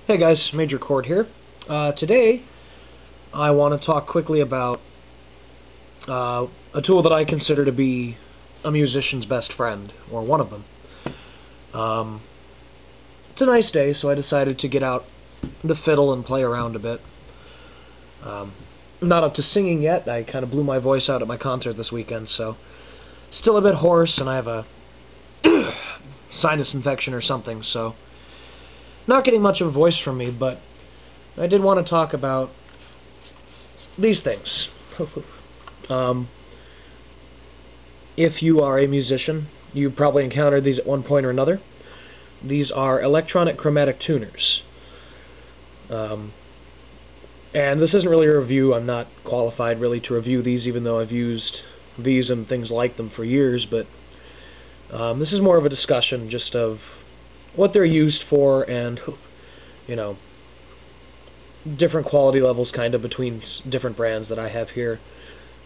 Hey guys, Major Chord here. Today I want to talk quickly about a tool that I consider to be a musician's best friend, or one of them. It's a nice day, so I decided to get out the fiddle and play around a bit. I'm not up to singing yet. I kind of blew my voice out at my concert this weekend, so still a bit hoarse, and I have a sinus infection or something, so not getting much of a voice from me, but I did want to talk about these things. If you are a musician, you've probably encountered these at one point or another. These are electronic chromatic tuners. And this isn't really a review. I'm not qualified really to review these, even though I've used these and things like them for years, but this is more of a discussion just of what they're used for and, you know, different quality levels kind of between different brands that I have here.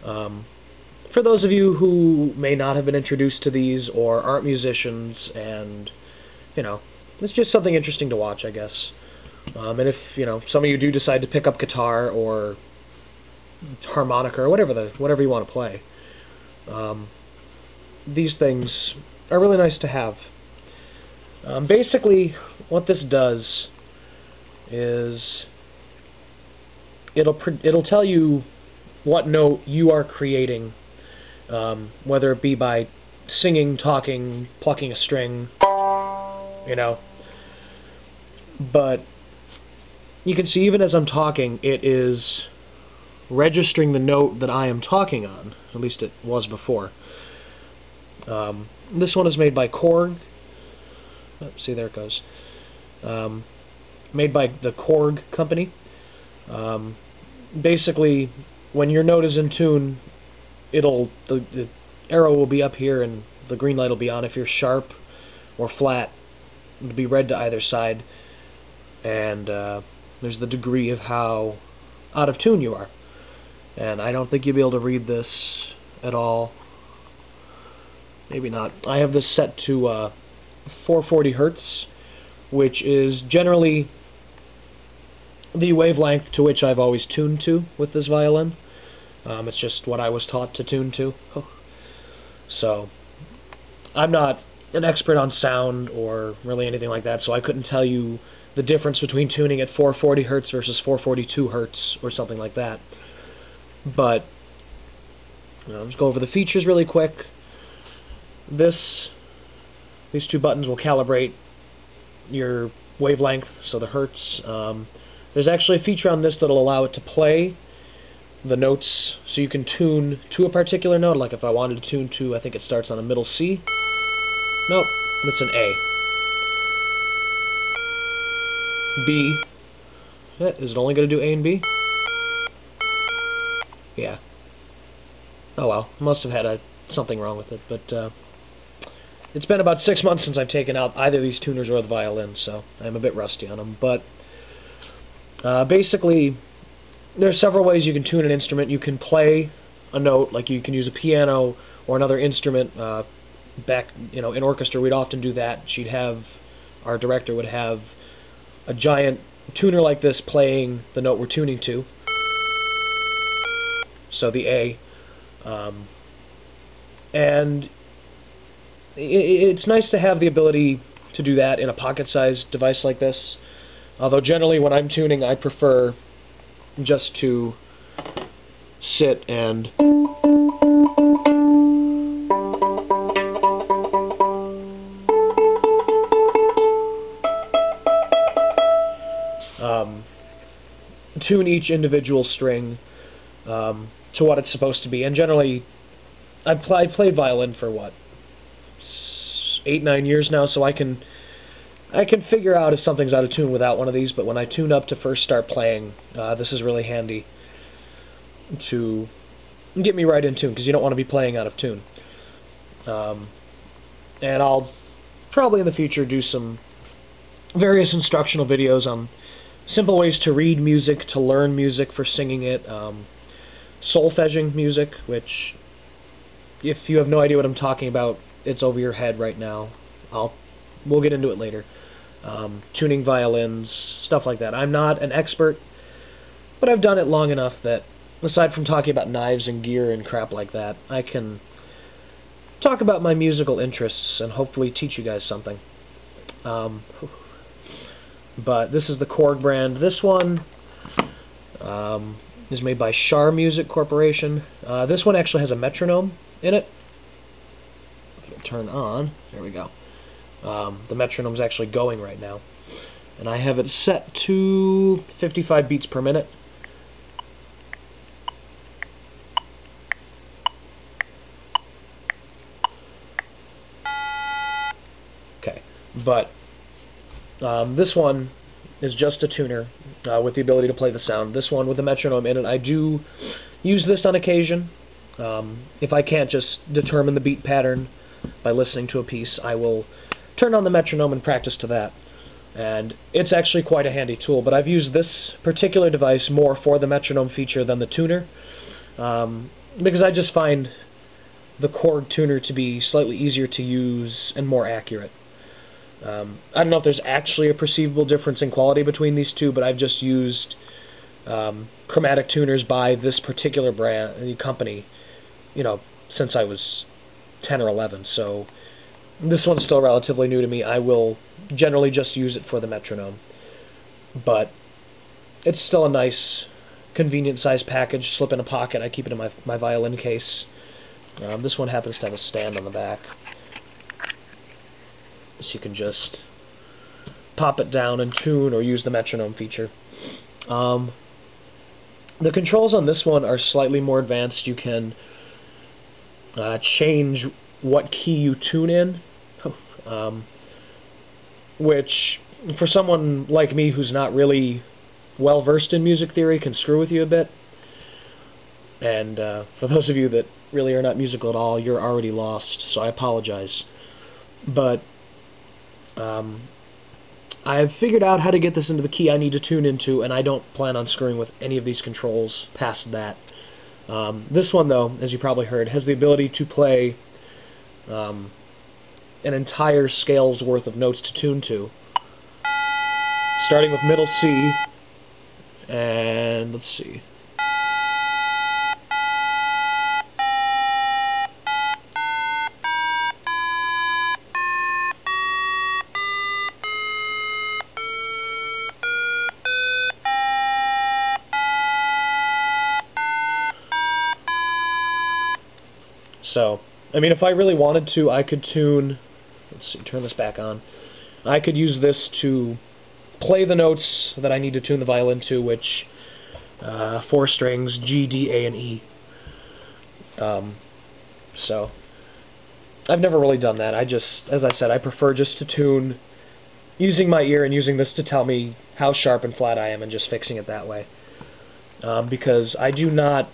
For those of you who may not have been introduced to these or aren't musicians, and, you know, it's just something interesting to watch, I guess. And if, you know, some of you do decide to pick up guitar or harmonica or whatever you want to play, these things are really nice to have. Basically, what this does is it'll tell you what note you are creating, whether it be by singing, talking, plucking a string, you know. But you can see even as I'm talking, it is registering the note that I am talking on. At least it was before. This one is made by Korg. Oh, see, there it goes. Made by the Korg company. Basically, when your note is in tune, the arrow will be up here and the green light will be on. If you're sharp or flat, it'll be red to either side. And there's the degree of how out of tune you are. And I don't think you'll be able to read this at all. Maybe not. I have this set to 440 Hertz, which is generally the wavelength to which I've always tuned to with this violin. It's just what I was taught to tune to. So, I'm not an expert on sound or really anything like that, so I couldn't tell you the difference between tuning at 440 Hertz versus 442 Hertz or something like that. But, you know, let's go over the features really quick. These two buttons will calibrate your wavelength, so the hertz. There's actually a feature on this that will allow it to play the notes, so you can tune to a particular note. Like if I wanted to tune to, I think it starts on a middle C. Nope, that's an A. B. Is it only going to do A and B? Yeah. Oh well, must have had something wrong with it, but it's been about 6 months since I've taken out either these tuners or the violin, so I'm a bit rusty on them. But basically, there are several ways you can tune an instrument. You can play a note, like you can use a piano or another instrument. In orchestra, we'd often do that. Our director would have a giant tuner like this playing the note we're tuning to, so the A, and it's nice to have the ability to do that in a pocket-sized device like this. Although generally when I'm tuning, I prefer just to sit and tune each individual string to what it's supposed to be. And generally, I've played violin for what, 8-9 years now, so I can figure out if something's out of tune without one of these. But when I tune up to first start playing, this is really handy to get me right in tune, because you don't want to be playing out of tune. And I'll probably in the future do some various instructional videos on simple ways to read music, to learn music for singing it, solfeging music, which, if you have no idea what I'm talking about, it's over your head right now. We'll get into it later. tuning violins, stuff like that. I'm not an expert, but I've done it long enough that, aside from talking about knives and gear and crap like that, I can talk about my musical interests and hopefully teach you guys something. But this is the Korg brand. This one is made by Shar Music Corporation. This one actually has a metronome in it. If it'll turn on, there we go. The metronome's actually going right now. And I have it set to 55 beats per minute. Okay, but this one is just a tuner with the ability to play the sound. This one with a metronome in it. I do use this on occasion. If I can't just determine the beat pattern by listening to a piece, I will turn on the metronome and practice to that. And it's actually quite a handy tool, but I've used this particular device more for the metronome feature than the tuner, because I just find the Korg tuner to be slightly easier to use and more accurate. I don't know if there's actually a perceivable difference in quality between these two, but I've just used chromatic tuners by this particular brand, company, since I was 10 or 11, so this one's still relatively new to me. I will generally just use it for the metronome, but it's still a nice, convenient size package. Slip in a pocket. I keep it in my violin case. This one happens to have a stand on the back, so you can just pop it down and tune or use the metronome feature. The controls on this one are slightly more advanced. You can change what key you tune in, which for someone like me who's not really well versed in music theory can screw with you a bit. And for those of you that really are not musical at all, you're already lost, so I apologize. But I've figured out how to get this into the key I need to tune into, and I don't plan on screwing with any of these controls past that. This one, though, as you probably heard, has the ability to play an entire scale's worth of notes to tune to, starting with middle C, and let's see. So, I mean, if I really wanted to, I could tune, let's see, turn this back on. I could use this to play the notes that I need to tune the violin to, which, 4 strings, G, D, A, and E. So, I've never really done that. As I said, I prefer just to tune using my ear and using this to tell me how sharp and flat I am and just fixing it that way. Because I do not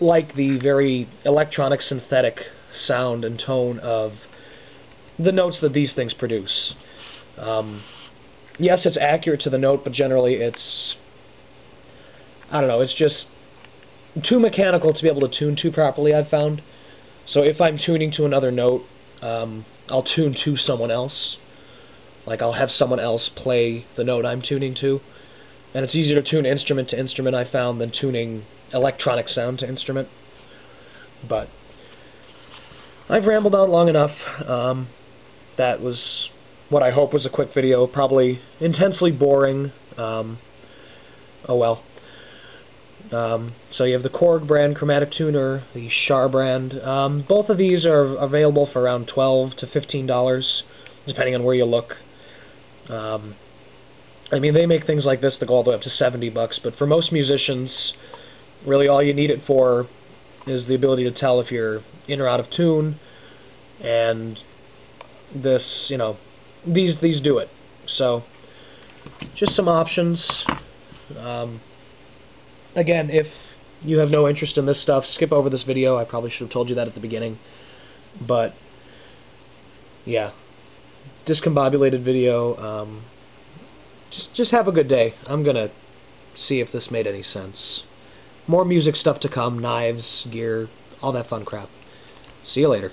like the very electronic synthetic sound and tone of the notes that these things produce. Yes, it's accurate to the note, but generally it's, I don't know, it's just too mechanical to be able to tune to properly, I've found. So if I'm tuning to another note, I'll tune to someone else. Like, I'll have someone else play the note I'm tuning to. And it's easier to tune instrument to instrument, I found, than tuning electronic sound to instrument. But I've rambled on long enough. That was what I hope was a quick video, probably intensely boring. Oh well. So you have the Korg brand chromatic tuner, the Shar brand. Both of these are available for around $12 to $15, depending on where you look. I mean, they make things like this that go all the way up to $70, but for most musicians, really all you need it for is the ability to tell if you're in or out of tune, and this, these do it. So, just some options. Again, if you have no interest in this stuff, skip over this video. I probably should have told you that at the beginning. But, yeah. Discombobulated video. Just have a good day. I'm gonna see if this made any sense. More music stuff to come, knives, gear, all that fun crap. See you later.